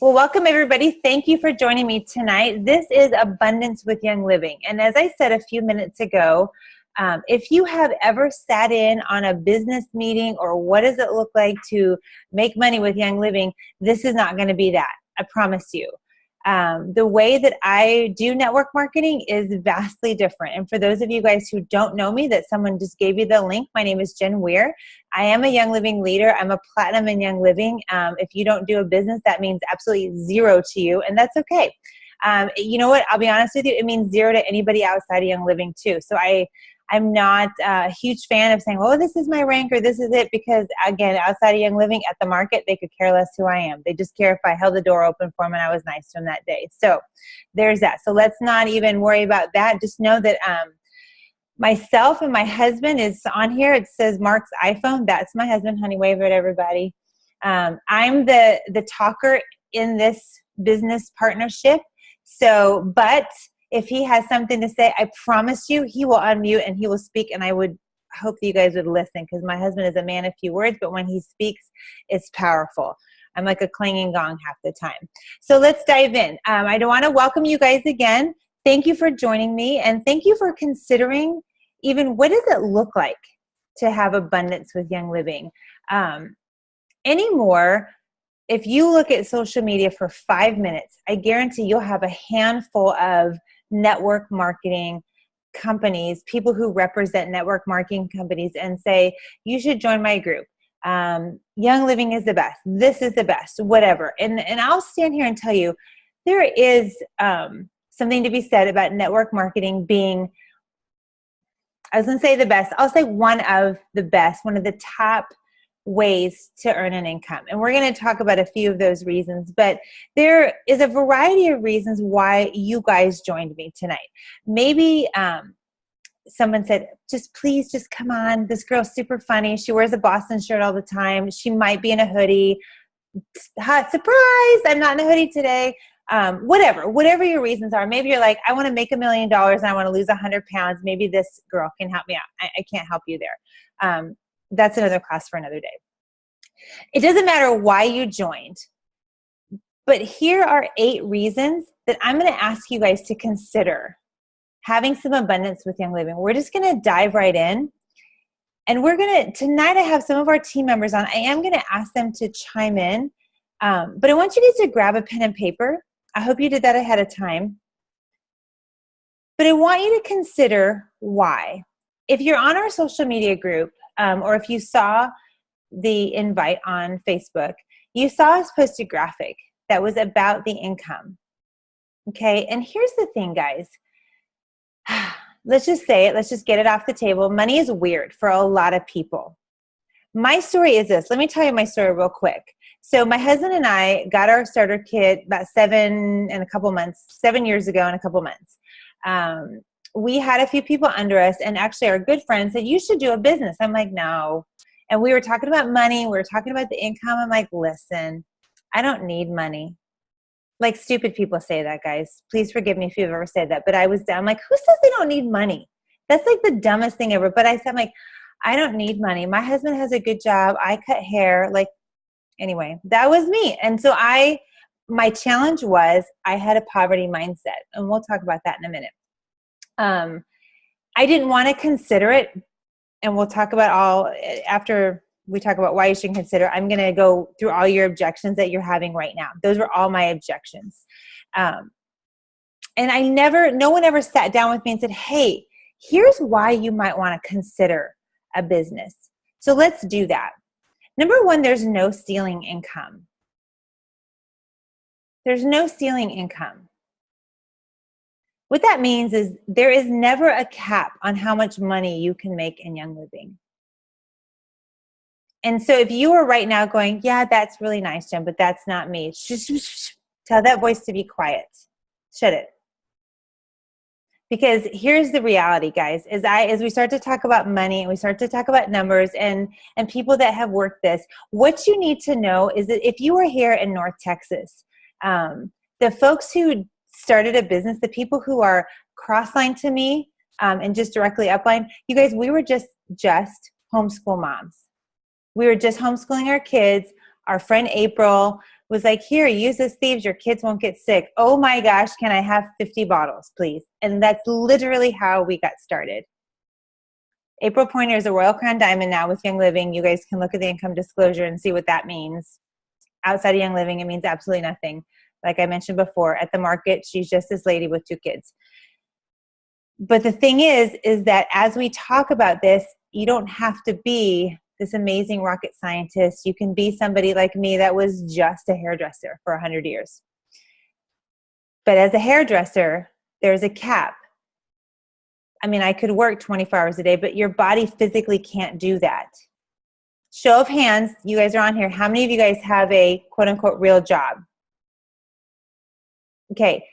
Well, welcome everybody. Thank you for joining me tonight. This is Abundance with Young Living. And as I said a few minutes ago, if you have ever sat in on a business meeting or what does it look like to make money with Young Living, this is not going to be that. I promise you. The way that I do network marketing is vastly different. And for those of you guys who don't know me, that someone just gave you the link, my name is Jen Weir. I am a Young Living leader. I'm a platinum in Young Living. If you don't do a business, that means absolutely zero to you, and that's okay. You know what? I'll be honest with you. It means zero to anybody outside of Young Living too. So I'm not a huge fan of saying, oh, this is my rank or this is it, because again, outside of Young Living at the market, they could care less who I am. They just care if I held the door open for them and I was nice to them that day. So there's that. So let's not even worry about that. Just know that myself and my husband is on here. It says Mark's iPhone. That's my husband. Honey, wave at everybody. I'm the talker in this business partnership. So, but if he has something to say, I promise you, he will unmute and he will speak. And I would hope that you guys would listen, because my husband is a man of few words, but when he speaks, it's powerful. I'm like a clanging gong half the time. So let's dive in. I want to welcome you guys again. Thank you for joining me. And thank you for considering even what does it look like to have abundance with Young Living. Anymore, if you look at social media for 5 minutes, I guarantee you'll have a handful of network marketing companies, people who represent network marketing companies, and say, you should join my group. Young Living is the best. This is the best, whatever. And I'll stand here and tell you, there is something to be said about network marketing being, I was going to say the best. I'll say one of the best, one of the top ways to earn an income. And we're going to talk about a few of those reasons, but there is a variety of reasons why you guys joined me tonight. Maybe someone said, please come on. This girl's super funny. She wears a Boston shirt all the time. She might be in a hoodie. Hot surprise. I'm not in a hoodie today. Whatever your reasons are. Maybe you're like, I want to make $1 million and I want to lose 100 pounds. Maybe this girl can help me out. I can't help you there. That's another class for another day. It doesn't matter why you joined, but here are 8 reasons that I'm going to ask you guys to consider having some abundance with Young Living. We're just going to dive right in. And tonight I have some of our team members on. I am going to ask them to chime in, but I want you guys to grab a pen and paper. I hope you did that ahead of time. But I want you to consider why. If you're on our social media group, or if you saw the invite on Facebook, you saw us post a graphic that was about the income. Okay, and here's the thing, guys. Let's just say it. Let's just get it off the table. Money is weird for a lot of people. My story is this. Let me tell you my story real quick. So my husband and I got our starter kit about 7 years ago and a couple months. We had a few people under us, and actually our good friends said, you should do a business. I'm like, no. And we were talking about money. We were talking about the income. I'm like, listen, I don't need money. Like stupid people say that, guys. Please forgive me if you've ever said that. But I was down like, who says they don't need money? That's like the dumbest thing ever. But I said, like, I don't need money. My husband has a good job. I cut hair. Like, anyway, that was me. And so my challenge was I had a poverty mindset. And we'll talk about that in a minute. I didn't want to consider it, and we'll talk about all after we talk about why you should consider. I'm going to go through all your objections that you're having right now. Those were all my objections. And no one ever sat down with me and said, hey, here's why you might want to consider a business. So let's do that. Number 1, there's no ceiling income. There's no ceiling income. What that means is there is never a cap on how much money you can make in Young Living. And so if you are right now going, yeah, that's really nice, Jen, but that's not me. Tell that voice to be quiet. Shut it. Because here's the reality, guys, as we start to talk about money and we start to talk about numbers and people that have worked this, what you need to know is that if you are here in North Texas, the folks who started a business, the people who are cross-line to me and just directly upline, you guys, we were just homeschool moms. We were just homeschooling our kids. Our friend April was like, here, use this thieves, your kids won't get sick. Oh my gosh, can I have 50 bottles, please? And that's literally how we got started. April Pointer is a Royal Crown Diamond now with Young Living. You guys can look at the income disclosure and see what that means. Outside of Young Living, it means absolutely nothing. Like I mentioned before, at the market, she's just this lady with 2 kids. But the thing is that as we talk about this, you don't have to be this amazing rocket scientist. You can be somebody like me that was just a hairdresser for 100 years. But as a hairdresser, there's a cap. I mean, I could work 24 hours a day, but your body physically can't do that. Show of hands, you guys are on here. How many of you guys have a quote unquote real job? Okay,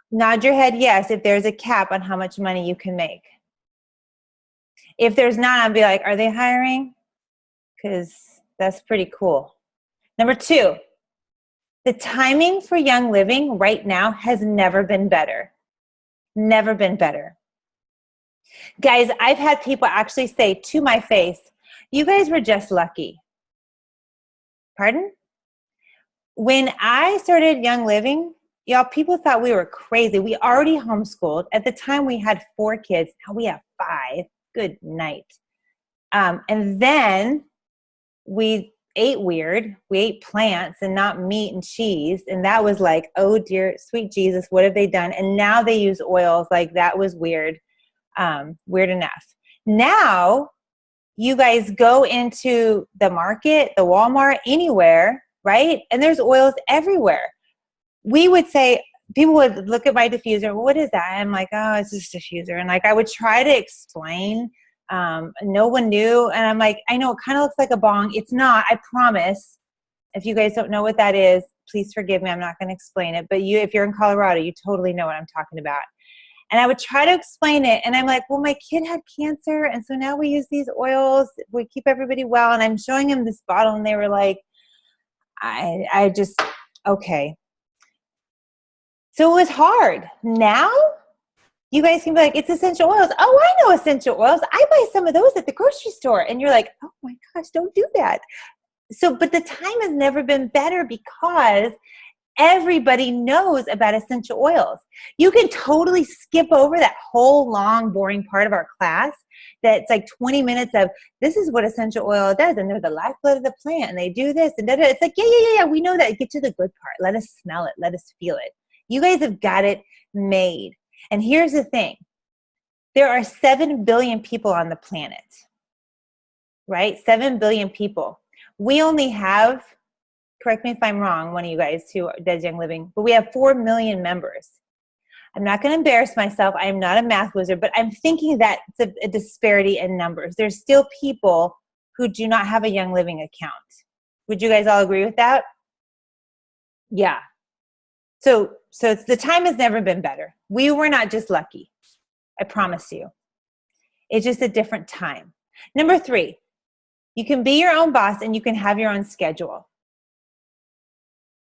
nod your head yes if there's a cap on how much money you can make. If there's not, I'll be like, are they hiring? Because that's pretty cool. Number 2, the timing for Young Living right now has never been better. Never been better. Guys, I've had people actually say to my face, you guys were just lucky. Pardon? When I started Young Living, y'all, people thought we were crazy. We already homeschooled. At the time, we had 4 kids. Now we have 5. Good night. And then we ate weird. We ate plants and not meat and cheese. And that was like, oh dear, sweet Jesus, what have they done? And now they use oils. Like that was weird. Weird enough. Now, you guys go into the market, the Walmart, anywhere, right? And there's oils everywhere. We would say, people would look at my diffuser, what is that? I'm like, oh, it's just a diffuser. And like, I would try to explain. No one knew. And I'm like, I know it kind of looks like a bong. It's not, I promise. If you guys don't know what that is, please forgive me. I'm not going to explain it. But if you're in Colorado, you totally know what I'm talking about. And I would try to explain it. And I'm like, well, my kid had cancer. And so now we use these oils. We keep everybody well. And I'm showing them this bottle. And they were like, I just, okay. So it was hard. Now, you guys can be like, it's essential oils. Oh, I know essential oils. I buy some of those at the grocery store. And you're like, oh my gosh, don't do that. So, but the time has never been better because everybody knows about essential oils. You can totally skip over that whole long, boring part of our class that's like 20 minutes of this is what essential oil does. And they're the lifeblood of the plant and they do this. And da-da. It's like, yeah, we know that. Get to the good part. Let us smell it. Let us feel it. You guys have got it made. And here's the thing. There are 7 billion people on the planet, right? 7 billion people. We only have, correct me if I'm wrong, one of you guys who does Young Living, but we have 4 million members. I'm not going to embarrass myself. I am not a math wizard, but I'm thinking that it's a disparity in numbers. There's still people who do not have a Young Living account. Would you guys all agree with that? Yeah. So it's, the time has never been better. We were not just lucky. I promise you. It's just a different time. Number 3, you can be your own boss and you can have your own schedule.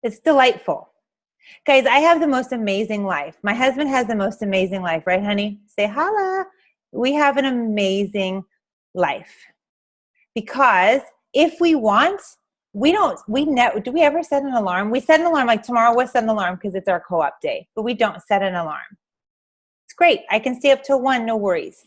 It's delightful. Guys, I have the most amazing life. My husband has the most amazing life, right, honey? Say holla. We have an amazing life. Because if we want, do we ever set an alarm? We set an alarm, like tomorrow we'll set an alarm because it's our co-op day, but we don't set an alarm. It's great. I can stay up till 1, no worries.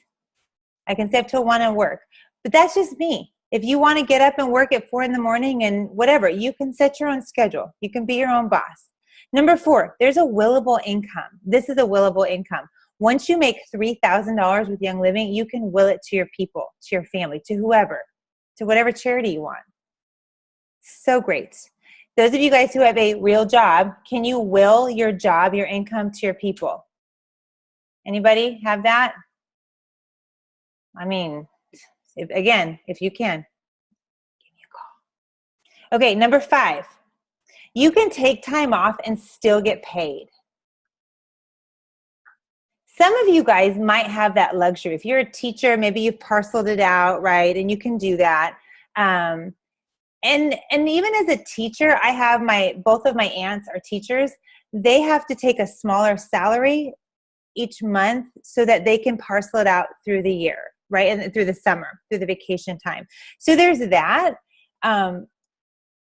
I can stay up till 1 and work. But that's just me. If you want to get up and work at 4 in the morning and whatever, you can set your own schedule. You can be your own boss. Number 4, there's a willable income. This is a willable income. Once you make $3,000 with Young Living, you can will it to your people, to your family, to whoever, to whatever charity you want. So great. Those of you guys who have a real job, can you will your job, your income to your people? Anybody have that? I mean, if you can, give me a call. Okay, number 5, you can take time off and still get paid. Some of you guys might have that luxury. If you're a teacher, maybe you've parceled it out, right? And you can do that. And even as a teacher, I have both of my aunts are teachers. They have to take a smaller salary each month so that they can parcel it out through the year, right? And through the summer, through the vacation time. So there's that.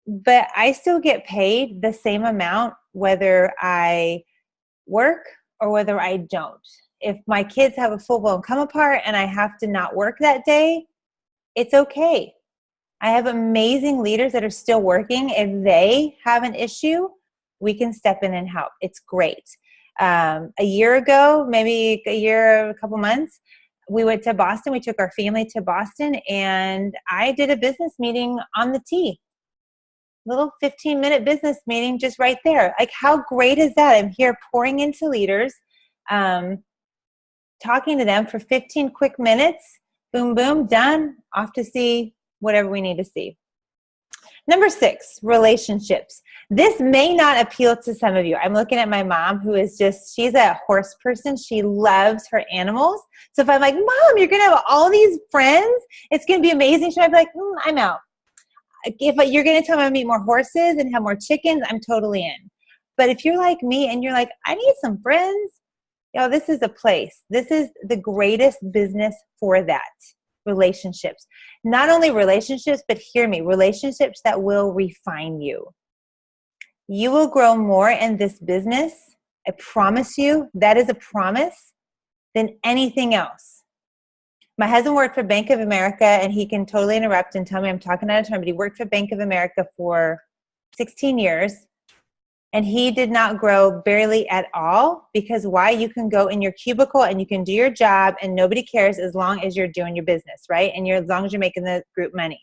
but I still get paid the same amount whether I work or whether I don't. If my kids have a full-blown come apart and I have to not work that day, it's okay. I have amazing leaders that are still working. If they have an issue, we can step in and help. It's great. A year ago, maybe a couple months, we went to Boston. We took our family to Boston, and I did a business meeting on the T. Little 15-minute business meeting just right there. Like, how great is that? I'm here pouring into leaders, talking to them for 15 quick minutes. Boom, boom, done. Off to see whatever we need to see. Number 6, relationships. This may not appeal to some of you. I'm looking at my mom, who is she's a horse person. She loves her animals. So if I'm like, Mom, you're going to have all these friends, it's going to be amazing. She might be like, I'm out. If you're going to tell me to meet more horses and have more chickens, I'm totally in. But if you're like me and you're like, I need some friends, this is a place. This is the greatest business for that. Relationships. Not only relationships, but hear me, relationships that will refine you. You will grow more in this business. I promise you, that is a promise, than anything else. My husband worked for Bank of America, and he can totally interrupt and tell me I'm talking out of turn, but he worked for Bank of America for 16 years. And he did not grow barely at all, because why? You can go in your cubicle and you can do your job and nobody cares as long as you're doing your business, right? And as long as you're making the group money.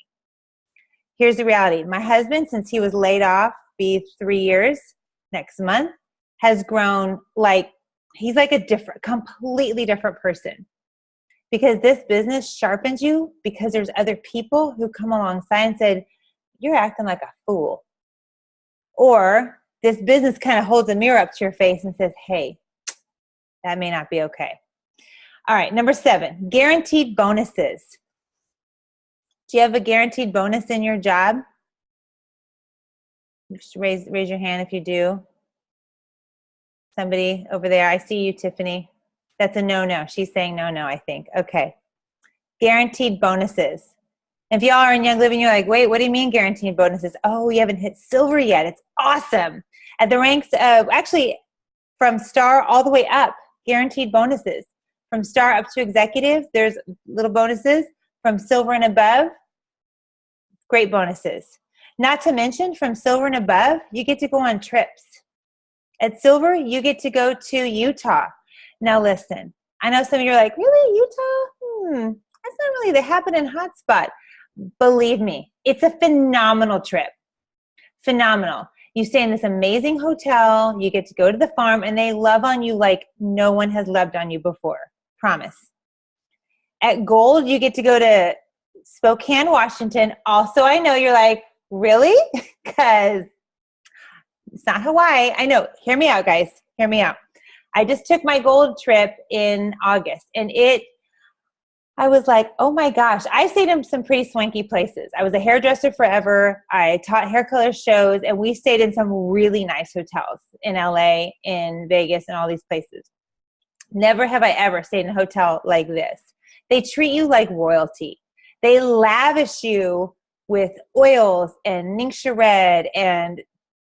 Here's the reality. My husband, since he was laid off, be 3 years next month, has grown he's like a completely different person. Because this business sharpens you, because there's other people who come alongside and said, you're acting like a fool. Or this business kind of holds a mirror up to your face and says, hey, that may not be okay. All right, number 7, guaranteed bonuses. Do you have a guaranteed bonus in your job? Just raise your hand if you do. Somebody over there. I see you, Tiffany. That's a no-no. She's saying no-no, I think. Okay. Guaranteed bonuses. If y'all are in Young Living, you're like, wait, what do you mean guaranteed bonuses? Oh, you haven't hit silver yet. It's awesome. At the ranks of, actually, from star all the way up, guaranteed bonuses. From star up to executive, there's little bonuses. From silver and above, great bonuses. Not to mention, from silver and above, you get to go on trips. At silver, you get to go to Utah. Now listen, I know some of you are like, really, Utah? That's not really the happening hotspot. Believe me, it's a phenomenal trip. Phenomenal. You stay in this amazing hotel, you get to go to the farm, and they love on you like no one has loved on you before. Promise. At Gold, you get to go to Spokane, Washington. Also, I know you're like, really? Because it's not Hawaii. I know. Hear me out, guys. Hear me out. I just took my Gold trip in August, and I was like, oh my gosh, I stayed in some pretty swanky places. I was a hairdresser forever. I taught hair color shows, and we stayed in some really nice hotels in LA, in Vegas, and all these places. Never have I ever stayed in a hotel like this. They treat you like royalty. They lavish you with oils and Ningxia Red and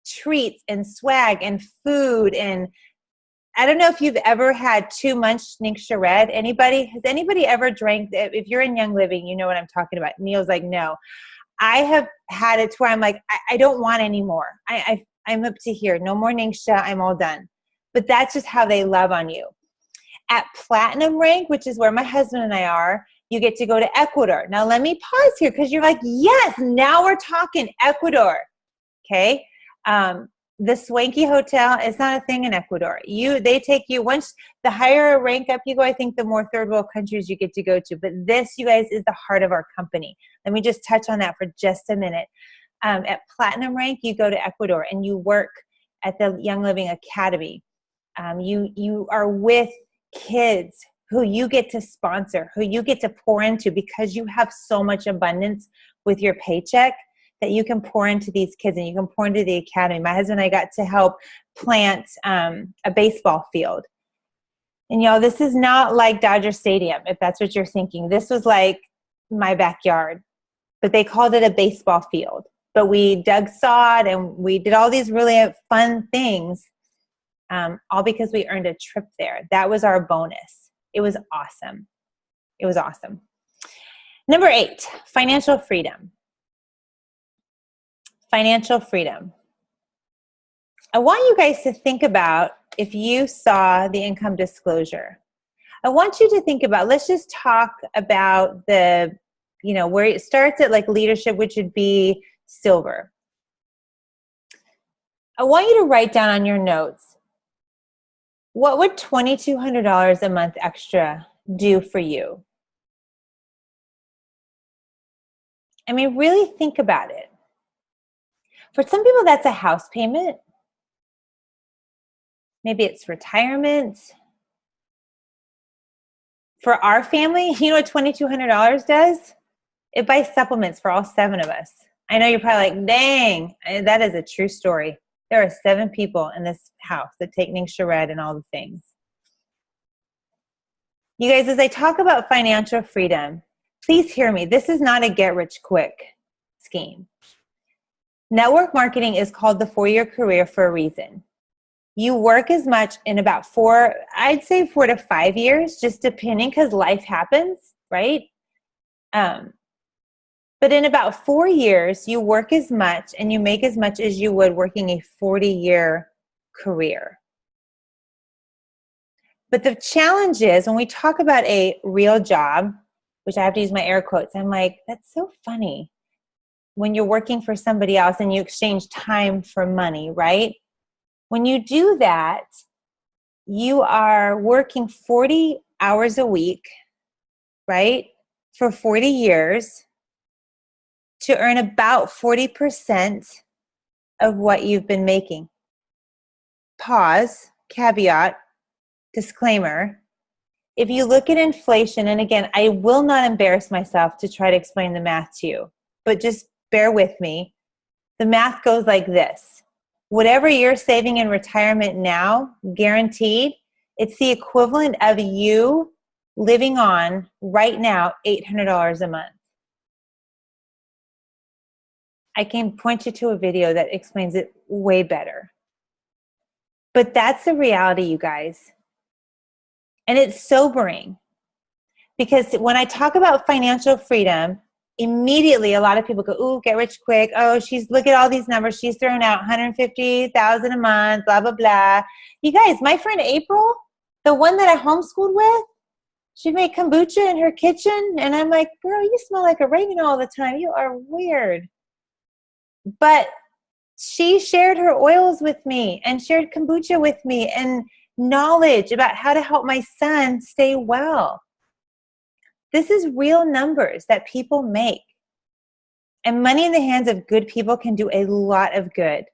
treats and swag and food. And I don't know if you've ever had too much Ningxia Red. Has anybody ever drank? If you're in Young Living, you know what I'm talking about. Neil's like, no. I have had it to where I'm like, I don't want any more. I'm up to here. No more Ningxia. I'm all done. But that's just how they love on you. At Platinum rank, which is where my husband and I are, you get to go to Ecuador. Now let me pause here, because you're like, yes, now we're talking Ecuador. Okay. The swanky hotel is not a thing in Ecuador. They take you, once the higher rank up you go, I think the more third world countries you get to go to. But this, you guys, is the heart of our company. Let me just touch on that for just a minute. At Platinum rank, you go to Ecuador and you work at the Young Living Academy. You are with kids who you get to sponsor, who you get to pour into, because you have so much abundance with your paycheck that you can pour into these kids and you can pour into the academy. My husband and I got to help plant a baseball field. And this is not like Dodger Stadium, if that's what you're thinking. This was like my backyard, but they called it a baseball field. but we dug sod and we did all these really fun things, all because we earned a trip there. That was our bonus. It was awesome. It was awesome. Number 8, financial freedom. Financial freedom. I want you guys to think about if you saw the income disclosure. I want you to think about, let's just talk about the, where it starts at like leadership, which would be silver. I want you to write down on your notes, what would $2,200 a month extra do for you? I mean, really think about it. For some people, that's a house payment. Maybe it's retirement. For our family, you know what $2,200 does? It buys supplements for all 7 of us. I know you're probably like, dang, that is a true story. There are 7 people in this house that take Ningxia Red and all the things. You guys, as I talk about financial freedom, please hear me. This is not a get-rich-quick scheme. Network marketing is called the 4-year career for a reason. You work as much in about 4 to 5 years, just depending, because life happens, right? But in about 4 years, you work as much and you make as much as you would working a 40-year career. But the challenge is when we talk about a real job, which I have to use my air quotes, I'm like, that's so funny. When you're working for somebody else and you exchange time for money, right? When you do that, you are working 40 hours a week, right? For 40 years to earn about 40% of what you've been making. Pause, caveat, disclaimer. If you look at inflation, and again, I will not embarrass myself to try to explain the math to you, but just bear with me. The math goes like this. Whatever you're saving in retirement now, guaranteed, it's the equivalent of you living on right now $800 a month. I can point you to a video that explains it way better. But that's the reality, you guys. And it's sobering. Because when I talk about financial freedom, immediately a lot of people go, ooh, get rich quick. Oh, look at all these numbers. She's throwing out $150,000 a month, blah, blah, blah. You guys, my friend April, the one that I homeschooled with, she made kombucha in her kitchen. And I'm like, girl, you smell like oregano all the time. You are weird. But she shared her oils with me and shared kombucha with me and knowledge about how to help my son stay well. This is real numbers that people make. And money in the hands of good people can do a lot of good.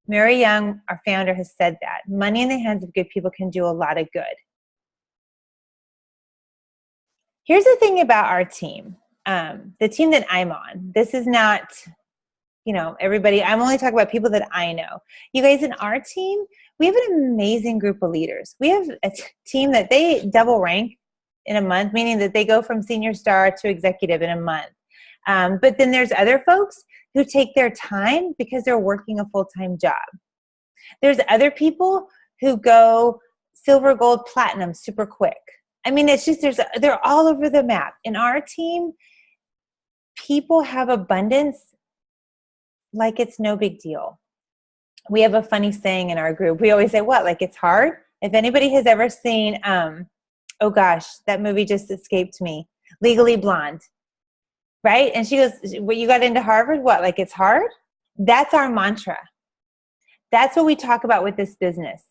Mary Young, our founder, has said that. Money in the hands of good people can do a lot of good. Here's the thing about our team. The team that I'm on, this is not, everybody. I'm only talking about people that I know. You guys, in our team, we have an amazing group of leaders. We have a team that they double rank in a month, meaning that they go from senior star to executive in a month. But then there's other folks who take their time because they're working a full-time job. There's other people who go silver, gold, platinum super quick. I mean, it's just, they're all over the map. In our team, people have abundance like it's no big deal. We have a funny saying in our group. We always say, what, like it's hard? If anybody has ever seen, oh gosh, that movie just escaped me, Legally Blonde, right? And she goes, well, you got into Harvard, what, like it's hard? That's our mantra. That's what we talk about with this business.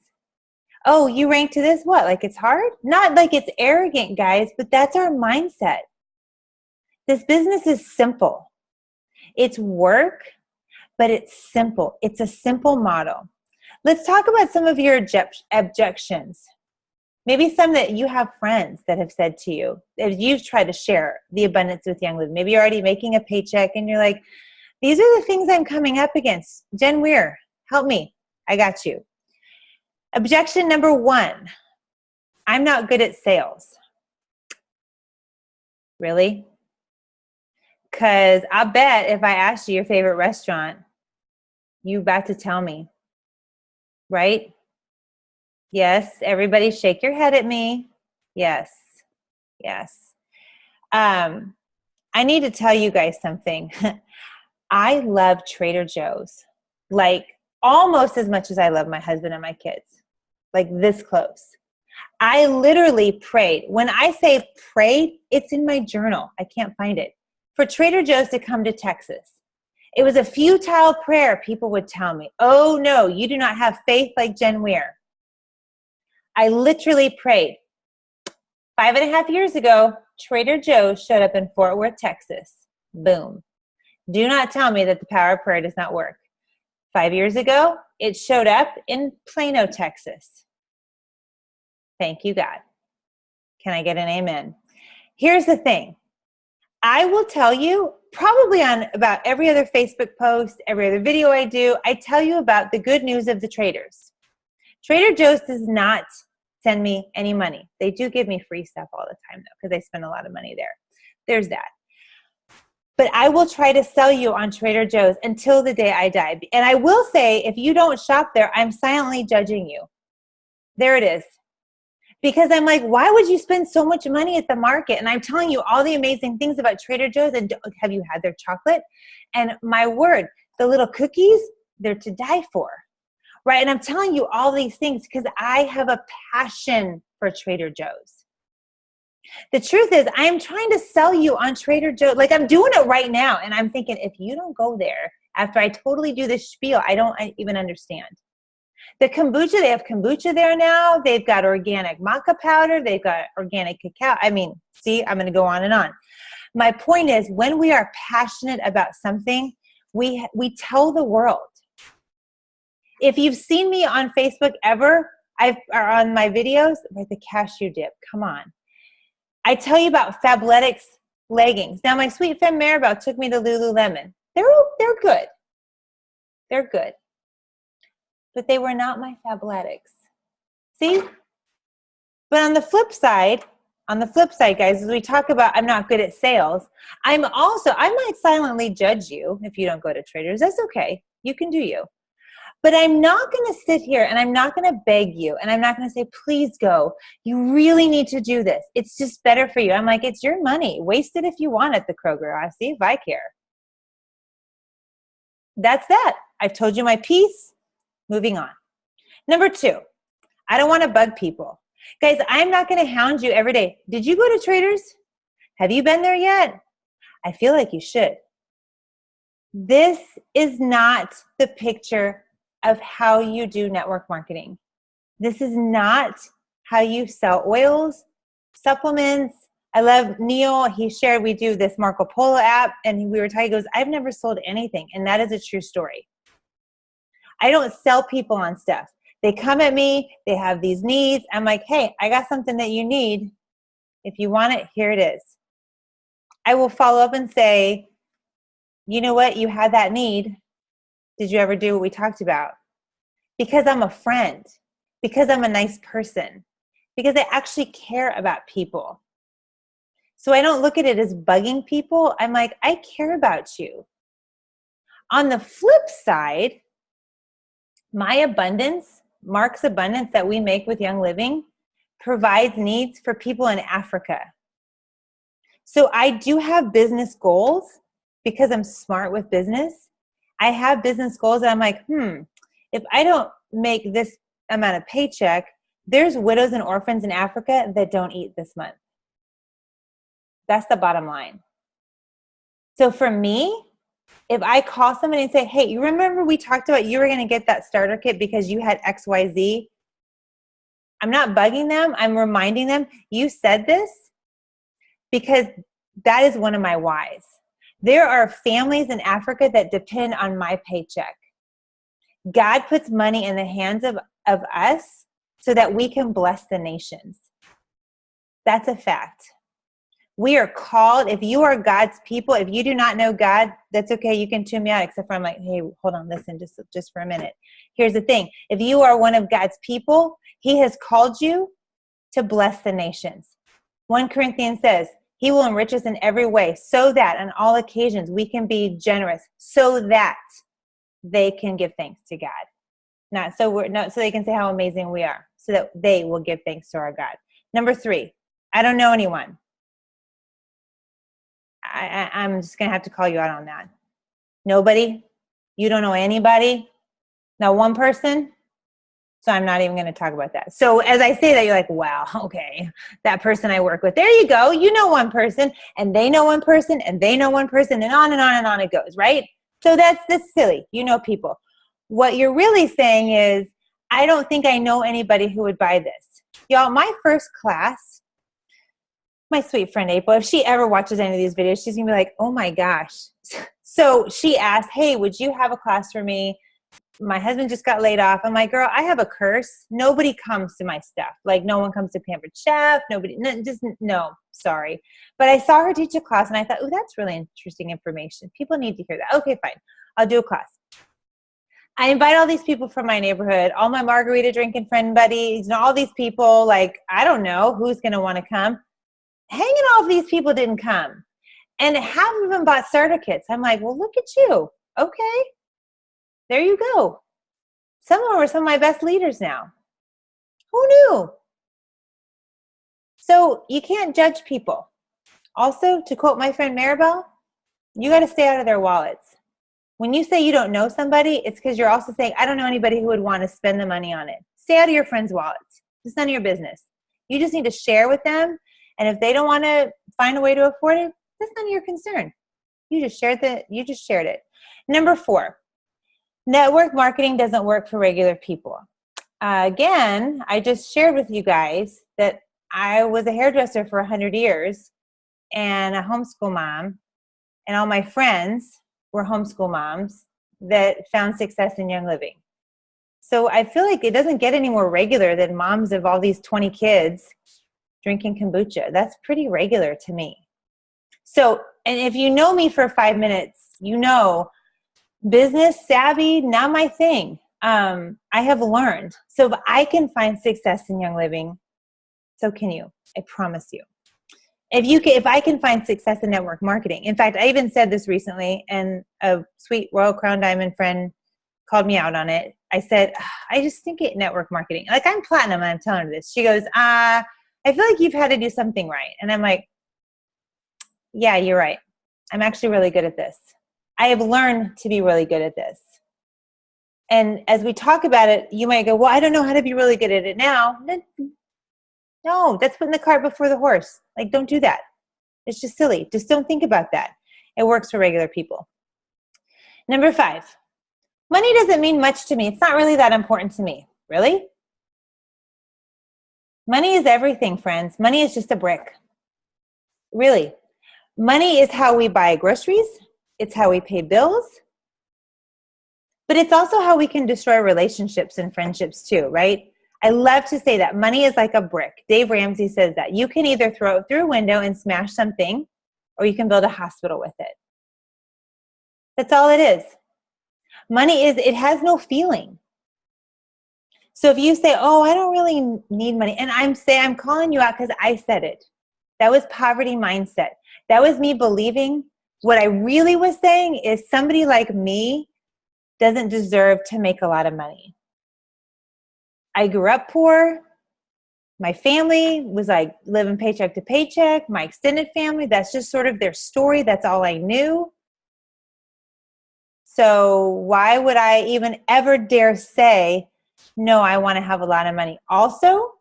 Oh, you rank to this, what, like it's hard? Not like it's arrogant, guys, but that's our mindset. This business is simple. It's work, but it's simple. It's a simple model. Let's talk about some of your objections. Maybe some that you have friends that have said to you, if you've tried to share the abundance with Young Living. Maybe you're already making a paycheck and you're like, these are the things I'm coming up against. Jen Weir, help me. I got you. Objection number 1, I'm not good at sales. Really? Because I bet if I asked you your favorite restaurant, You about to tell me, right? Yes, everybody shake your head at me. Yes, yes. I need to tell you guys something. I love Trader Joe's, like almost as much as I love my husband and my kids, like this close. I literally prayed. When I say prayed, it's in my journal. I can't find it. For Trader Joe's to come to Texas. It was a futile prayer, people would tell me. Oh no, you do not have faith like Jen Weir. I literally prayed. 5.5 years ago, Trader Joe's showed up in Fort Worth, Texas. Boom. Do not tell me that the power of prayer does not work. 5 years ago, it showed up in Plano, Texas. Thank you, God. Can I get an amen? Here's the thing. I will tell you, probably on about every other Facebook post, every other video I do, I tell you about the good news of the traders. Trader Joe's does not send me any money. They do give me free stuff all the time, though, because I spend a lot of money there. There's that. But I will try to sell you on Trader Joe's until the day I die. And I will say, if you don't shop there, I'm silently judging you. There it is. Because I'm like, why would you spend so much money at the market? And I'm telling you all the amazing things about Trader Joe's. And have you had their chocolate? And my word, the little cookies, they're to die for. Right? And I'm telling you all these things because I have a passion for Trader Joe's. The truth is, I'm trying to sell you on Trader Joe's. Like, I'm doing it right now. And I'm thinking, if you don't go there after I totally do this spiel, I don't even understand. The kombucha, they have kombucha there now. They've got organic maca powder. They've got organic cacao. I mean, see, I'm going to go on and on. My point is, when we are passionate about something, we tell the world. If you've seen me on Facebook ever, or on my videos, like the cashew dip, come on. I tell you about Fabletics leggings. Now, my sweet friend Maribel took me to Lululemon. They're good. They're good. But they were not my Fabletics. See? But on the flip side, guys, as we talk about I'm not good at sales, I might silently judge you if you don't go to Traders. That's okay. You can do you. But I'm not going to sit here and I'm not going to beg you and I'm not going to say, please go. You really need to do this. It's just better for you. I'm like, it's your money. Waste it if you want at the Kroger. I see if I care. That's that. I've told you my piece. Moving on. Number 2, I don't want to bug people. Guys, I'm not going to hound you every day. Did you go to Traders? Have you been there yet? I feel like you should. This is not the picture of how you do network marketing. This is not how you sell oils, supplements. I love Neil. He shared we do this Marco Polo app, and we were talking, he goes, I've never sold anything, and that is a true story. I don't sell people on stuff. They come at me, they have these needs. I'm like, hey, I got something that you need. If you want it, here it is. I will follow up and say, you know what, you had that need. Did you ever do what we talked about? Because I'm a friend, because I'm a nice person, because I actually care about people. So I don't look at it as bugging people. I'm like, I care about you. On the flip side, my abundance, Mark's abundance that we make with Young Living, provides needs for people in Africa. So I do have business goals because I'm smart with business. I have business goals and I'm like, if I don't make this amount of paycheck, there's widows and orphans in Africa that don't eat this month. That's the bottom line. So for me, if I call somebody and say, hey, you remember we talked about you were going to get that starter kit because you had XYZ? I'm not bugging them. I'm reminding them, you said this because that is one of my whys. There are families in Africa that depend on my paycheck. God puts money in the hands of us so that we can bless the nations. That's a fact. We are called, if you are God's people, if you do not know God, that's okay. You can tune me out, except for I'm like, hey, hold on, listen, just for a minute. Here's the thing. If you are one of God's people, he has called you to bless the nations. 1 Corinthians says, he will enrich us in every way so that on all occasions we can be generous, so that they can give thanks to God. Not so they can say how amazing we are, so that they will give thanks to our God. Number 3, I don't know anyone. I'm just going to have to call you out on that. Nobody? You don't know anybody? Not one person? So I'm not even going to talk about that. So as I say that, you're like, wow, okay, that person I work with. There you go. You know one person, and they know one person, and they know one person, and on and on and on it goes, right? So that's silly. You know people. What you're really saying is, I don't think I know anybody who would buy this. Y'all, my first class, my sweet friend April, if she ever watches any of these videos, she's going to be like, oh my gosh. So she asked, hey, would you have a class for me? My husband just got laid off. I'm like, girl, I have a curse. Nobody comes to my stuff. Like, no one comes to Pampered Chef. No, sorry. But I saw her teach a class, and I thought, oh, that's really interesting information. People need to hear that. Okay, fine. I'll do a class. I invite all these people from my neighborhood, all my margarita drinking friend buddies, and all these people, like, I don't know who's going to want to come. Hanging off these people didn't come. And half of them bought starter kits. I'm like, well, look at you. Okay. There you go. Some of them are some of my best leaders now. Who knew? So you can't judge people. Also, to quote my friend Maribel, you got to stay out of their wallets. When you say you don't know somebody, it's because you're also saying, I don't know anybody who would want to spend the money on it. Stay out of your friends' wallets. It's none of your business. You just need to share with them. And if they don't want to find a way to afford it, that's none of your concern. You just shared it. Number 4, network marketing doesn't work for regular people. Again, I just shared with you guys that I was a hairdresser for 100 years and a homeschool mom, and all my friends were homeschool moms that found success in Young Living. So I feel like it doesn't get any more regular than moms of all these 20 kids drinking kombucha. That's pretty regular to me. So, and if you know me for 5 minutes, you know business savvy, not my thing. I have learned. So if I can find success in Young Living, so can you. I promise you. If I can find success in network marketing. In fact, I even said this recently, and a sweet Royal Crown Diamond friend called me out on it. I said, I just think network marketing. Like, I'm platinum and I'm telling her this. She goes, I feel like you've had to do something right. And I'm like, yeah, you're right. I'm actually really good at this. I have learned to be really good at this. And as we talk about it, you might go, well, I don't know how to be really good at it now. No, that's putting the cart before the horse. Like, don't do that. It's just silly. Just don't think about that. It works for regular people. Number 5, money doesn't mean much to me. It's not really that important to me. Really? Money is everything, friends. Money is just a brick. Really. Money is how we buy groceries. It's how we pay bills. But it's also how we can destroy relationships and friendships too, right? I love to say that money is like a brick. Dave Ramsey says that. You can either throw it through a window and smash something, or you can build a hospital with it. That's all it is. Money it has no feeling. So if you say, oh, I don't really need money, and I'm calling you out because I said it. That was poverty mindset. That was me believing what I really was saying is somebody like me doesn't deserve to make a lot of money. I grew up poor. My family was like living paycheck to paycheck. My extended family, that's just sort of their story. That's all I knew. So why would I even ever dare say, no, I want to have a lot of money? Also,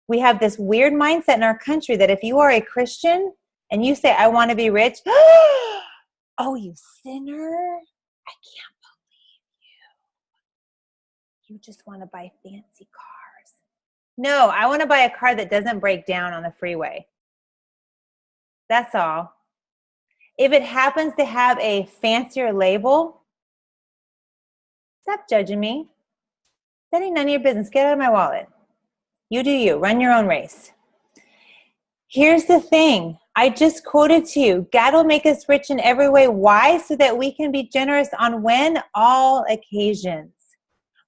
we have this weird mindset in our country that if you are a Christian and you say, I want to be rich, oh, you sinner, I can't believe you. You just want to buy fancy cars. No, I want to buy a car that doesn't break down on the freeway. That's all. If it happens to have a fancier label, stop judging me. That ain't none of your business. Get out of my wallet. You do you. Run your own race. Here's the thing. I just quoted to you. God will make us rich in every way. Why? So that we can be generous on when? All occasions.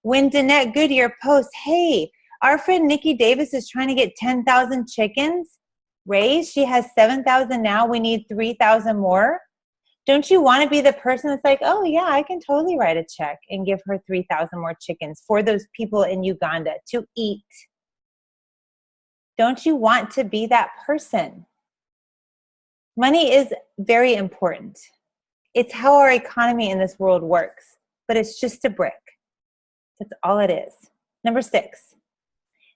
When Danette Goodyear posts, hey, our friend Nikki Davis is trying to get 10,000 chickens raised. She has 7,000 now. We need 3,000 more. Don't you want to be the person that's like, oh yeah, I can totally write a check and give her 3,000 more chickens for those people in Uganda to eat? Don't you want to be that person? Money is very important. It's how our economy in this world works, but it's just a brick. That's all it is. Number 6,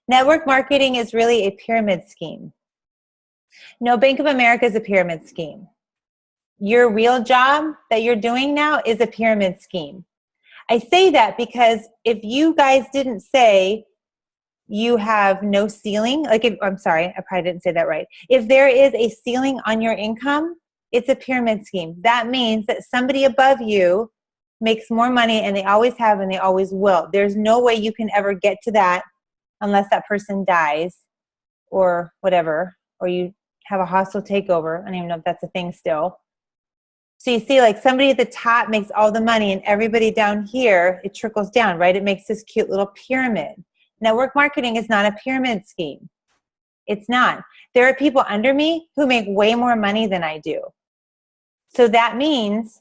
network marketing is really a pyramid scheme. No, Bank of America is a pyramid scheme. Your real job that you're doing now is a pyramid scheme. I say that because if you guys didn't say you have no ceiling, I'm sorry, I probably didn't say that right. If there is a ceiling on your income, it's a pyramid scheme. That means that somebody above you makes more money, and they always have and they always will. There's no way you can ever get to that unless that person dies or whatever, or you have a hostile takeover. I don't even know if that's a thing still. So you see, like, somebody at the top makes all the money, and everybody down here, it trickles down, right? It makes this cute little pyramid. Network marketing is not a pyramid scheme. It's not. There are people under me who make way more money than I do. So that means,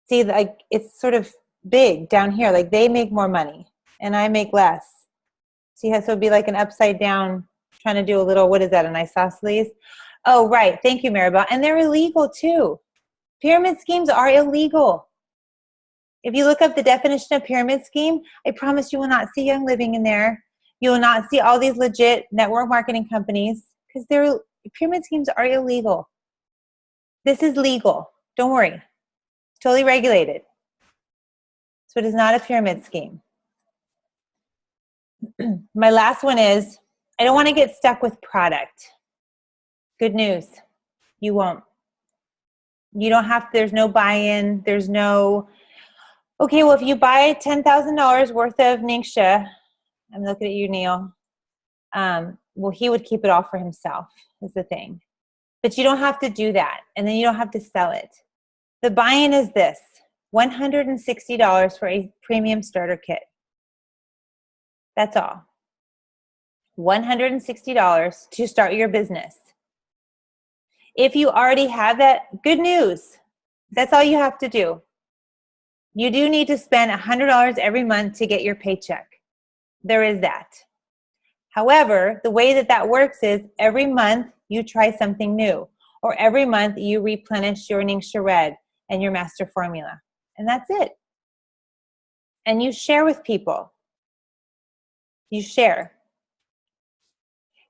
see, like, it's sort of big down here. Like, they make more money and I make less. See how, so it'd be like an upside down, trying to do a little, what is that, an isosceles? Oh, right. Thank you, Maribel. And they're illegal too. Pyramid schemes are illegal. If you look up the definition of pyramid scheme, I promise you will not see Young Living in there. You will not see all these legit network marketing companies, because pyramid schemes are illegal. This is legal. Don't worry. Totally regulated. So it is not a pyramid scheme. My last one is, I don't want to get stuck with product. Good news. You won't. You don't have to, there's no buy-in. There's no, okay, well, if you buy $10,000 worth of Ningxia, I'm looking at you, Neil. Well, he would keep it all for himself, is the thing. But you don't have to do that. And then you don't have to sell it. The buy-in is this, $160 for a premium starter kit. That's all. $160 to start your business. If you already have that, good news. That's all you have to do. You do need to spend $100 every month to get your paycheck. There is that. However, the way that works is every month you try something new, or every month you replenish your Ningxia Red and your master formula. And that's it. And you share with people. You share.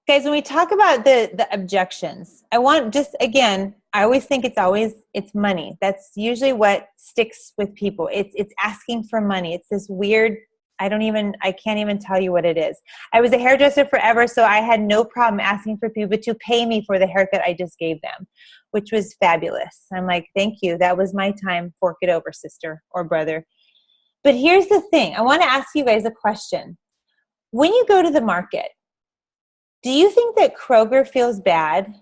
Guys, when we talk about the objections, I want just, again, I always think it's money. That's usually what sticks with people. It's asking for money. It's this weird, I can't even tell you what it is. I was a hairdresser forever, so I had no problem asking for people to pay me for the haircut I just gave them, which was fabulous. I'm like, thank you. That was my time. Fork it over, sister or brother. But here's the thing. I want to ask you guys a question. When you go to the market, do you think that Kroger feels bad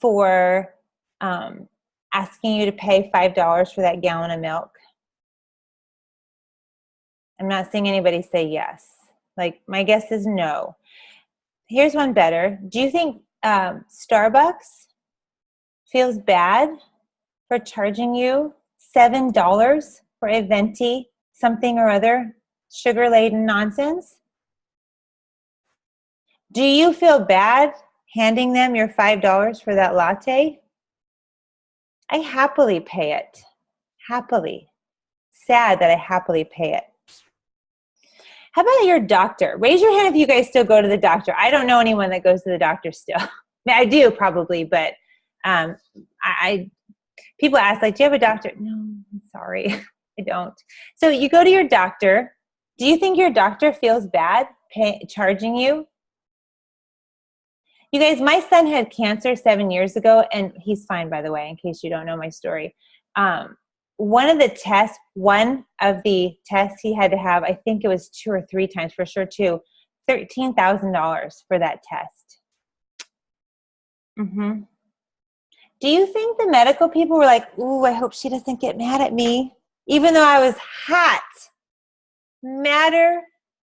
for asking you to pay $5 for that gallon of milk? I'm not seeing anybody say yes. Like, my guess is no. Here's one better. Do you think Starbucks feels bad for charging you $7 for a venti something or other sugar-laden nonsense? Do you feel bad handing them your $5 for that latte? I happily pay it. Happily. Sad that I happily pay it. How about your doctor? Raise your hand if you guys still go to the doctor. I don't know anyone that goes to the doctor still. I mean, I do probably, but people ask, like, do you have a doctor? No, I'm sorry. I don't. So you go to your doctor. Do you think your doctor feels bad charging you? You guys, my son had cancer 7 years ago, and he's fine, by the way, in case you don't know my story. One of the tests he had to have, I think it was 2 or 3 times, for sure 2, $13,000 for that test. Mm-hmm. Do you think the medical people were like, ooh, I hope she doesn't get mad at me, even though I was hot, madder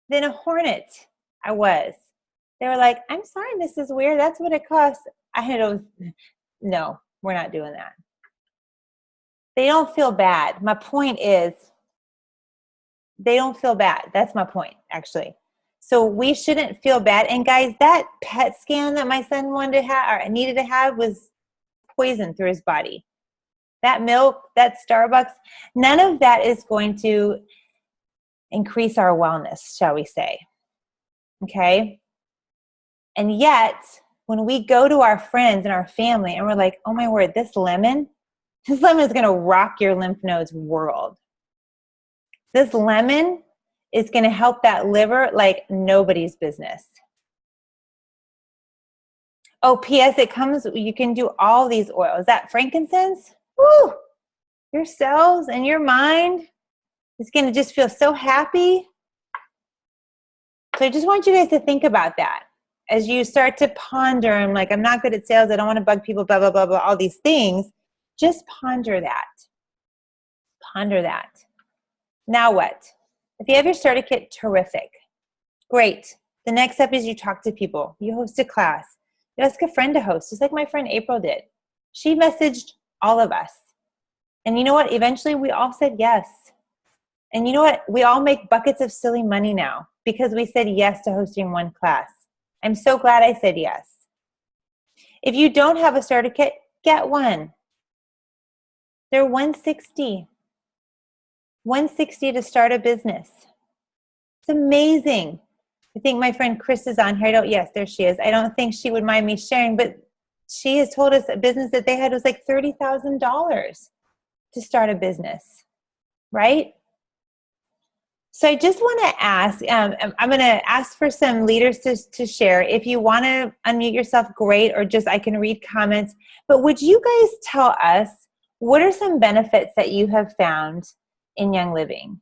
than a hornet? I was. They were like, I'm sorry, Mrs. Weir, that's what it costs. No, we're not doing that. They don't feel bad. My point is, they don't feel bad. That's my point, actually. So we shouldn't feel bad. And guys, that PET scan that my son wanted to have or needed to have was poison through his body. That milk, that Starbucks, none of that is going to increase our wellness, shall we say. Okay? And yet, when we go to our friends and our family and we're like, oh my word, this lemon is going to rock your lymph nodes world. This lemon is going to help that liver like nobody's business. Oh, P.S. It comes, you can do all these oils. That frankincense, woo, your cells and your mind is going to just feel so happy. So I just want you guys to think about that as you start to ponder and like, I'm not good at sales. I don't want to bug people, blah, blah, blah, blah, all these things. Just ponder that. Ponder that. Now what? If you have your starter kit, terrific. Great. The next step is you talk to people. You host a class. You ask a friend to host, just like my friend April did. She messaged all of us. And you know what? Eventually we all said yes. And you know what? We all make buckets of silly money now because we said yes to hosting one class. I'm so glad I said yes. If you don't have a starter kit, get one. They're $160. $160 to start a business. It's amazing. I think my friend Chris is on here. Yes, there she is. I don't think she would mind me sharing, but she has told us a business that they had was like $30,000 to start a business, right? So I just want to ask, I'm going to ask for some leaders to share. If you want to unmute yourself, great, or just I can read comments. But would you guys tell us what are some benefits that you have found in Young Living?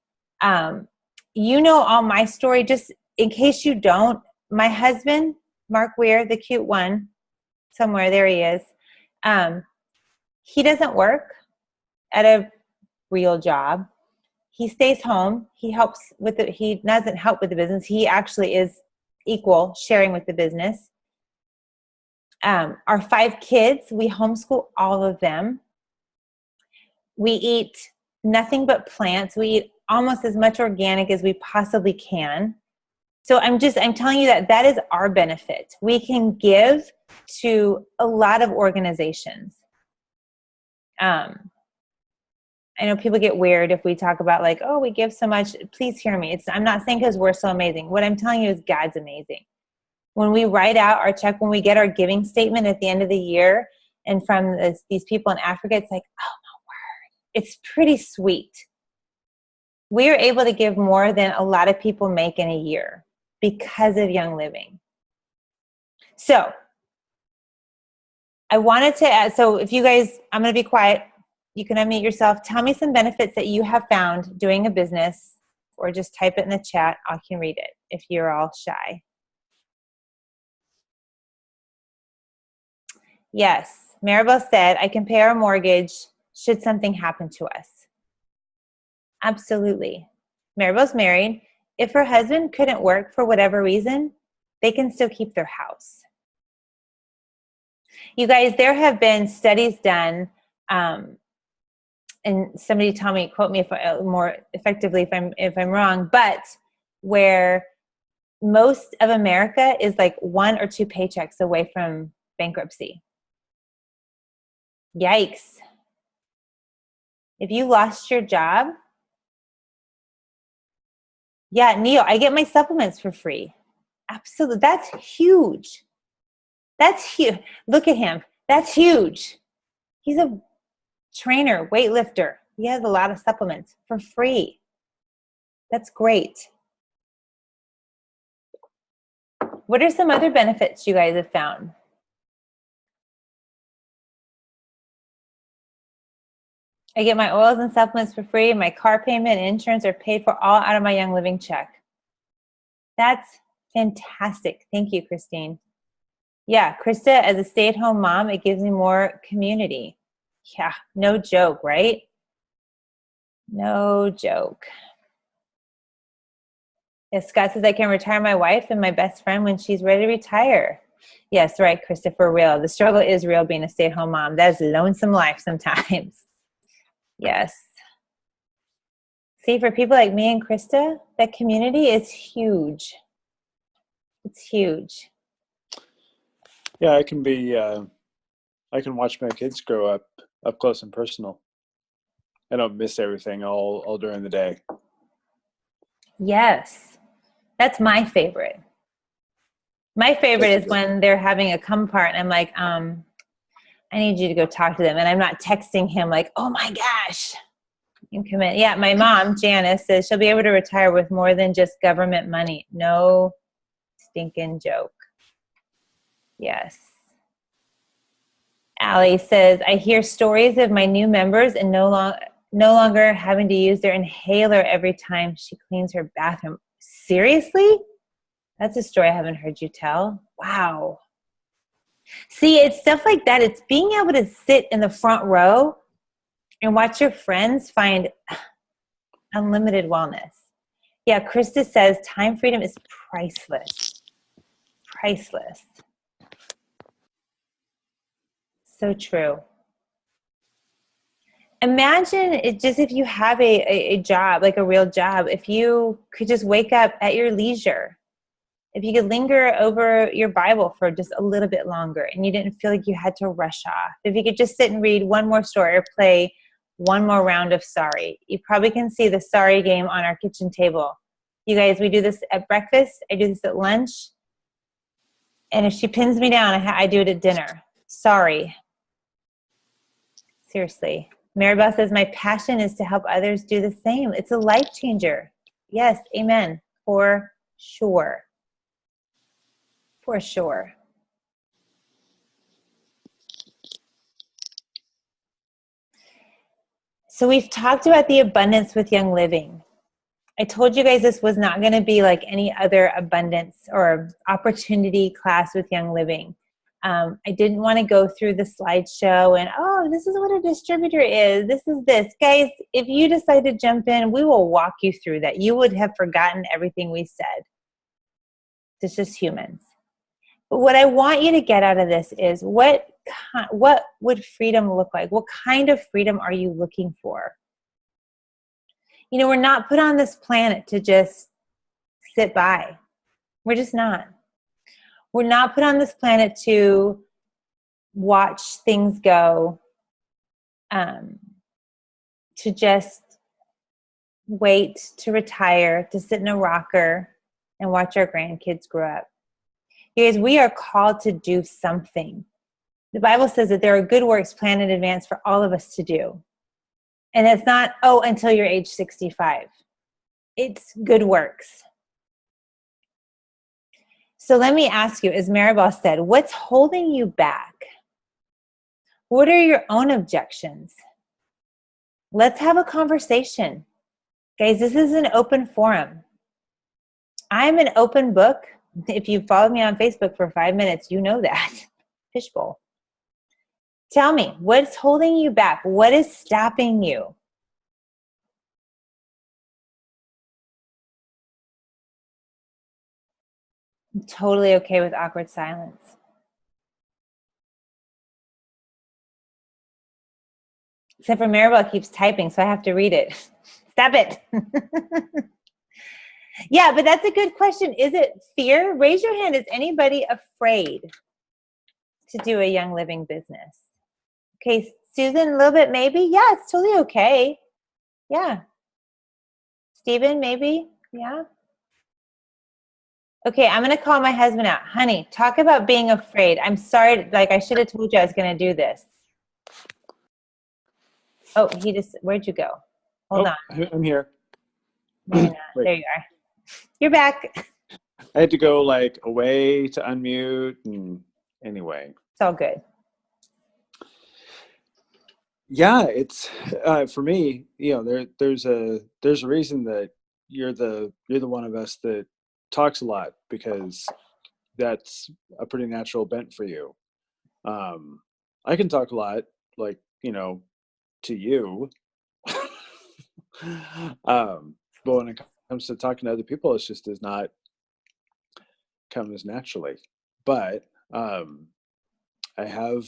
You know all my story. Just in case you don't, my husband, Mark Weir, the cute one, somewhere, there he is. He doesn't work at a real job. He stays home. He helps with it. He doesn't help with the business. He actually is equal sharing with the business. Our 5 kids, we homeschool all of them. We eat nothing but plants. We eat almost as much organic as we possibly can. So I'm telling you that is our benefit. We can give to a lot of organizations. I know people get weird if we talk about like, oh, we give so much. Please hear me. I'm not saying because we're so amazing. What I'm telling you is God's amazing. When we write out our check, when we get our giving statement at the end of the year, and from these people in Africa, it's like, oh my word, it's pretty sweet. We are able to give more than a lot of people make in a year because of Young Living. So I wanted to add, so if you guys, I'm going to be quiet. You can unmute yourself. Tell me some benefits that you have found doing a business, or just type it in the chat. I can read it if you're all shy. Yes, Maribel said, I can pay our mortgage should something happen to us. Absolutely. Maribel's married. If her husband couldn't work for whatever reason, they can still keep their house. You guys, there have been studies done, and somebody tell me, quote me if more effectively if I'm wrong, but where most of America is like 1 or 2 paychecks away from bankruptcy. Yikes. If you lost your job, yeah, Neil, I get my supplements for free. Absolutely. That's huge. That's huge. Look at him. That's huge. He's a trainer, weightlifter. He has a lot of supplements for free. That's great. What are some other benefits you guys have found? I get my oils and supplements for free. My car payment and insurance are paid for all out of my Young Living check. That's fantastic. Thank you, Christine. Yeah, Krista, as a stay-at-home mom, it gives me more community. Yeah, no joke, right? No joke. Yes, Scott says I can retire my wife and my best friend when she's ready to retire. Yes, right, Krista, for real. The struggle is real being a stay-at-home mom. That is a lonesome life sometimes. Yes. See, for people like me and Krista, that community is huge. It's huge. Yeah, I can be. I can watch my kids grow up close and personal. I don't miss everything all during the day. Yes. That's my favorite. My favorite is when they're having a come part and I'm like, I need you to go talk to them. And I'm not texting him like, oh my gosh, you come in. Yeah, my mom, Janice, says she'll be able to retire with more than just government money. No stinking joke. Yes. Allie says, I hear stories of my new members and no longer having to use their inhaler every time she cleans her bathroom. Seriously? That's a story I haven't heard you tell. Wow. See, it's stuff like that. It's being able to sit in the front row and watch your friends find unlimited wellness. Yeah, Krista says time freedom is priceless. Priceless. So true. Imagine it just if you have a job, like a real job, if you could just wake up at your leisure, if you could linger over your Bible for just a little bit longer and you didn't feel like you had to rush off, if you could just sit and read one more story or play one more round of Sorry. You probably can see the Sorry game on our kitchen table. You guys, we do this at breakfast. I do this at lunch. And if she pins me down, I do it at dinner. Sorry. Seriously. Maribel says, my passion is to help others do the same. It's a life changer. Yes, amen. For sure. For sure. So we've talked about the abundance with Young Living. I told you guys this was not going to be like any other abundance or opportunity class with Young Living. I didn't want to go through the slideshow and, oh, this is what a distributor is. This is this. Guys, if you decide to jump in, we will walk you through that. You would have forgotten everything we said. It's just humans. But what I want you to get out of this is what would freedom look like? What kind of freedom are you looking for? You know, we're not put on this planet to just sit by. We're just not. We're not put on this planet to watch things go, to just wait to retire, to sit in a rocker and watch our grandkids grow up. You guys, we are called to do something. The Bible says that there are good works planned in advance for all of us to do. And it's not, oh, until you're age 65. It's good works. So let me ask you, as Maribel said, what's holding you back? What are your own objections? Let's have a conversation. Guys, this is an open forum. I'm an open book. If you follow me on Facebook for 5 minutes, you know that. Fishbowl. Tell me, what's holding you back? What is stopping you? I'm totally okay with awkward silence. Except for Maribel keeps typing, so I have to read it. Stop it. Yeah, but that's a good question. Is it fear? Raise your hand. Is anybody afraid to do a Young Living business? Okay, Susan, a little bit maybe? Yeah, it's totally okay. Yeah. Stephen, maybe? Yeah. Okay, I'm going to call my husband out. Honey, talk about being afraid. I'm sorry, like I should have told you I was going to do this. Oh, where'd you go? Hold on. I'm here. There you are. You're back. I had to go like away to unmute, and anyway. It's all good. Yeah, it's for me. You know, there's a reason that you're the one of us that talks a lot, because that's a pretty natural bent for you. I can talk a lot, like, you know, to you. But when it comes to talking to other people, it just does not come as naturally. But I have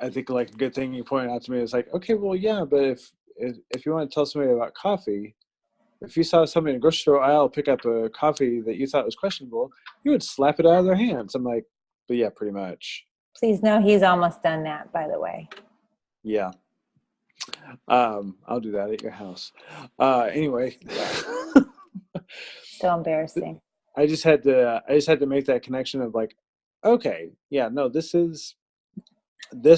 I think like a good thing you pointed out to me is like, okay, well, yeah, but if you want to tell somebody about coffee, if you saw somebody in a grocery store aisle pick up a coffee that you thought was questionable, you would slap it out of their hands. I'm like, but yeah, pretty much. Please know he's almost done that, by the way. Yeah. I'll do that at your house. Anyway. So embarrassing. I just had to make that connection of like, okay, yeah, no, this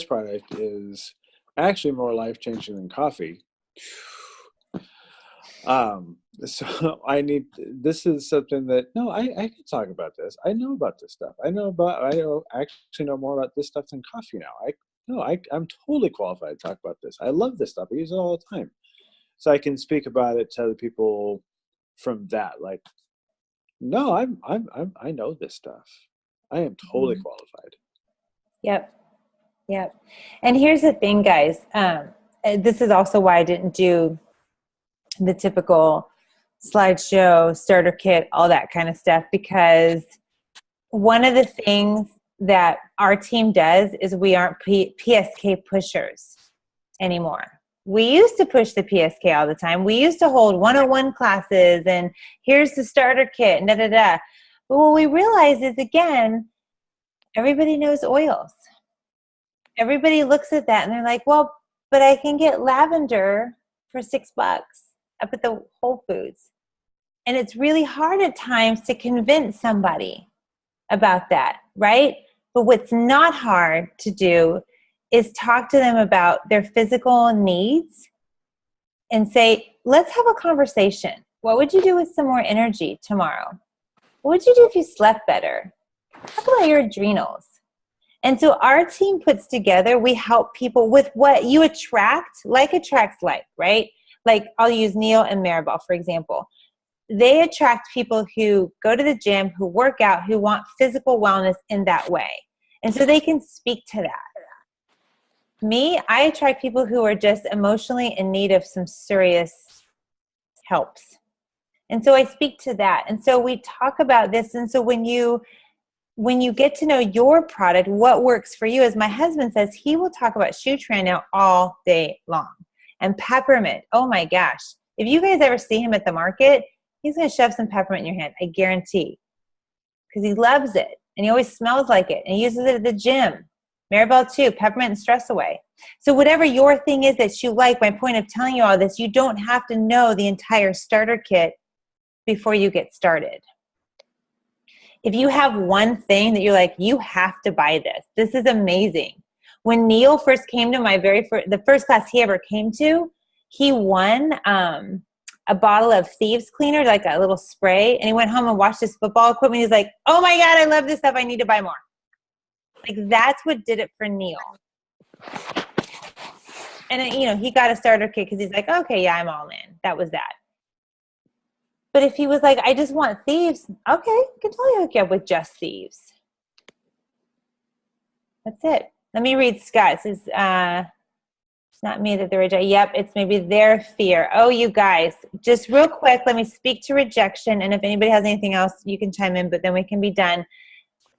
product is actually more life-changing than coffee. So this is something that, no, I can talk about this. I know about this stuff. I actually know more about this stuff than coffee now. I'm totally qualified to talk about this. I love this stuff. I use it all the time. So I can speak about it to other people from that. Like, no, I know this stuff. I am totally qualified. Yep. And here's the thing, guys. This is also why I didn't do the typical slideshow, starter kit, all that kind of stuff, because one of the things that our team does is we aren't PSK pushers anymore. We used to push the PSK all the time. We used to hold 101 classes and here's the starter kit and da-da-da. But what we realize is, again, everybody knows oils. Everybody looks at that and they're like, well, but I can get lavender for $6 up at the Whole Foods. And it's really hard at times to convince somebody about that, right? But what's not hard to do is talk to them about their physical needs and say, let's have a conversation. What would you do with some more energy tomorrow? What would you do if you slept better? Talk about your adrenals. And so our team puts together, we help people with what you attract, like attracts like, right? Like I'll use Neil and Maribel, for example. They attract people who go to the gym, who work out, who want physical wellness in that way. And so they can speak to that. Me, I attract people who are just emotionally in need of some serious helps. And so I speak to that. And so we talk about this. And so when you get to know your product, what works for you, as my husband says, he will talk about Shutran now all day long. And peppermint, oh my gosh. If you guys ever see him at the market, he's going to shove some peppermint in your hand, I guarantee. Because he loves it. And he always smells like it. And he uses it at the gym. Maribel too, peppermint and stress away. So whatever your thing is that you like, my point of telling you all this, you don't have to know the entire starter kit before you get started. If you have one thing that you're like, you have to buy this. This is amazing. When Neil first came to the first class he ever came to, he won a bottle of Thieves Cleaner, like a little spray, and he went home and watched his football equipment. He's like, oh my God, I love this stuff. I need to buy more. Like that's what did it for Neil. And he got a starter kit because he's like, okay, yeah, I'm all in. That was that. But if he was like, I just want Thieves, okay, I can totally hook you up with just Thieves. That's it. Let me read Scott's. It's not me that they're rejecting. Yep, it's maybe their fear. Oh, you guys, just real quick, let me speak to rejection. And if anybody has anything else, you can chime in, but then we can be done.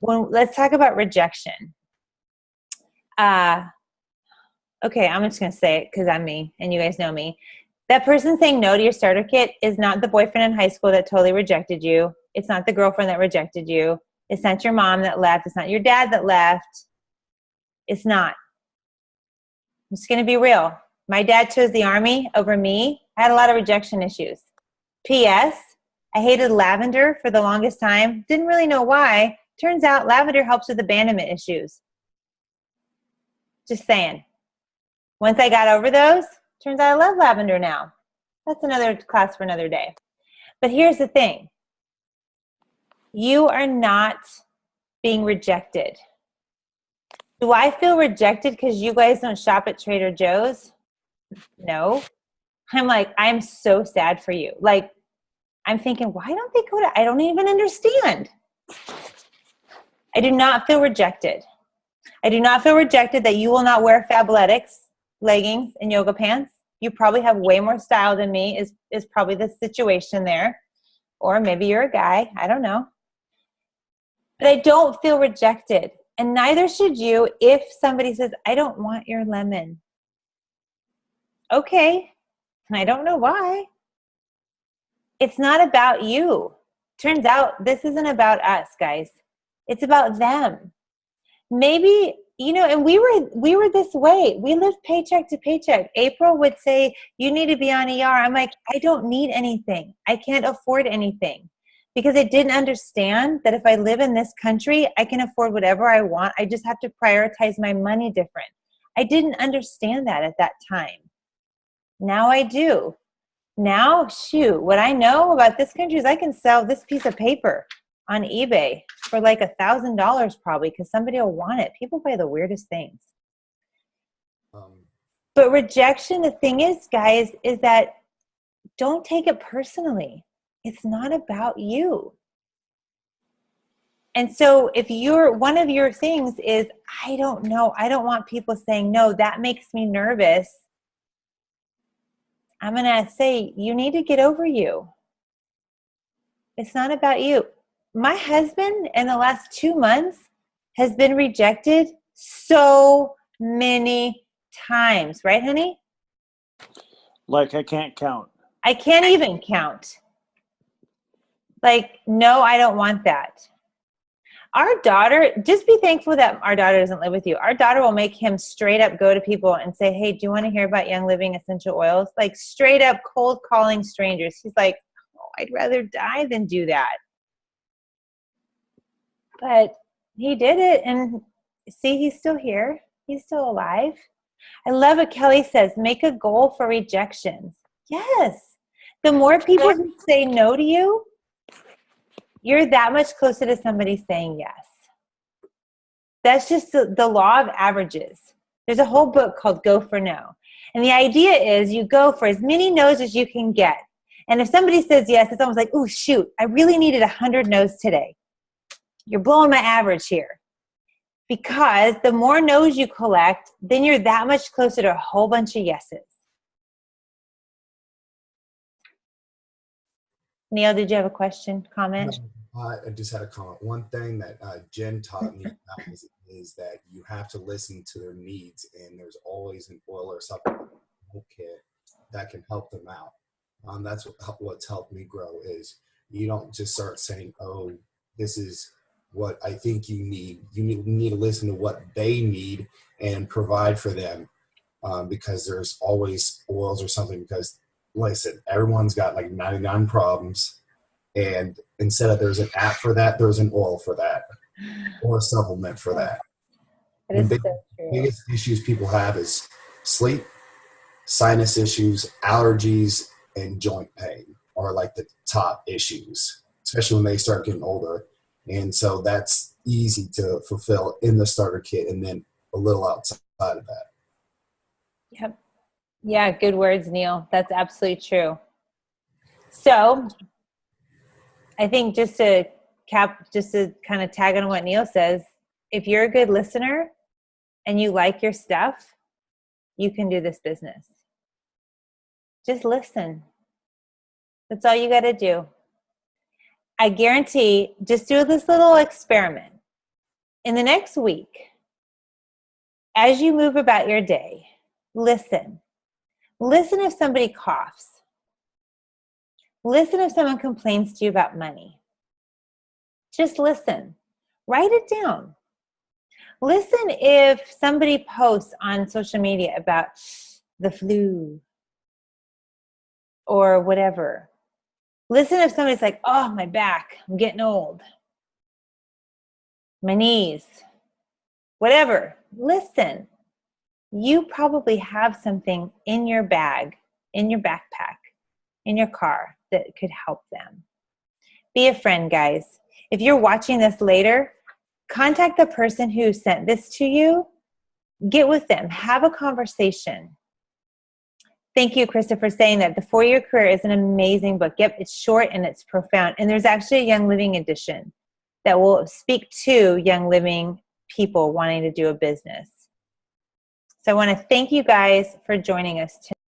Let's talk about rejection. Okay, I'm just going to say it because I'm me and you guys know me. That person saying no to your starter kit is not the boyfriend in high school that totally rejected you. It's not the girlfriend that rejected you. It's not your mom that left. It's not your dad that left. It's not. I'm just going to be real. My dad chose the Army over me. I had a lot of rejection issues. P.S. I hated lavender for the longest time. Didn't really know why. Turns out lavender helps with abandonment issues. Just saying. Once I got over those, turns out I love lavender now. That's another class for another day. But here's the thing. You are not being rejected. Do I feel rejected because you guys don't shop at Trader Joe's? No. I'm like, I'm so sad for you. Like, I'm thinking, why don't they go to, I don't even understand. I do not feel rejected. I do not feel rejected that you will not wear Fabletics, leggings, and yoga pants. You probably have way more style than me is probably the situation there. Or maybe you're a guy. I don't know. But I don't feel rejected. And neither should you if somebody says, I don't want your lemon. Okay, I don't know why. It's not about you. Turns out this isn't about us, guys. It's about them. Maybe, and we were this way. We lived paycheck to paycheck. April would say, you need to be on ER. I'm like, I don't need anything. I can't afford anything. Because I didn't understand that if I live in this country, I can afford whatever I want. I just have to prioritize my money different. I didn't understand that at that time. Now I do. Now, shoot, what I know about this country is I can sell this piece of paper on eBay for like $1,000 probably, because somebody will want it. People buy the weirdest things. But rejection, the thing is, guys, is that don't take it personally. It's not about you. And so if one of your things is, I don't know, I don't want people saying no, that makes me nervous. I'm going to say, you need to get over you. It's not about you. My husband in the last 2 months has been rejected so many times. Right, honey? Like I can't count. I can't even count. Like, no, I don't want that. Our daughter, just be thankful that our daughter doesn't live with you. Our daughter will make him straight up go to people and say, hey, do you want to hear about Young Living essential oils? Like straight up cold calling strangers. He's like, oh, I'd rather die than do that. But he did it, and see, he's still here. He's still alive. I love what Kelly says, make a goal for rejections. Yes. The more people who say no to you, you're that much closer to somebody saying yes. That's just the law of averages. There's a whole book called Go for No. And the idea is you go for as many no's as you can get. And if somebody says yes, it's almost like, oh, shoot, I really needed 100 no's today. You're blowing my average here. Because the more no's you collect, then you're that much closer to a whole bunch of yeses. Neil, did you have a question, comment? I just had a comment. One thing that Jen taught me is that you have to listen to their needs, and there's always an oil or supplement kit that can help them out. That's what's helped me grow is you don't just start saying, oh, this is what I think you need. You need to listen to what they need and provide for them, because there's always oils or something, because like I said, everyone's got like 99 problems, and instead of there's an app for that, there's an oil for that or a supplement for that. The biggest issues people have is sleep, sinus issues, allergies, and joint pain are like the top issues, especially when they start getting older. And so that's easy to fulfill in the starter kit, and then a little outside of that. Yep. Yeah, good words, Neil. That's absolutely true. So I think just to kind of tag on what Neil says, if you're a good listener and you like your stuff, you can do this business. Just listen. That's all you got to do. I guarantee, just do this little experiment. In the next week, as you move about your day, listen. Listen if somebody coughs. Listen if someone complains to you about money. Just listen. Write it down. Listen if somebody posts on social media about the flu or whatever. Listen if somebody's like, oh, my back, I'm getting old. My knees, whatever. Listen. You probably have something in your bag, in your backpack, in your car that could help them. Be a friend, guys. If you're watching this later, contact the person who sent this to you. Get with them. Have a conversation. Thank you, Krista, for saying that. The 4-Year Career is an amazing book. Yep, it's short and it's profound. And there's actually a Young Living edition that will speak to Young Living people wanting to do a business. So I want to thank you guys for joining us tonight.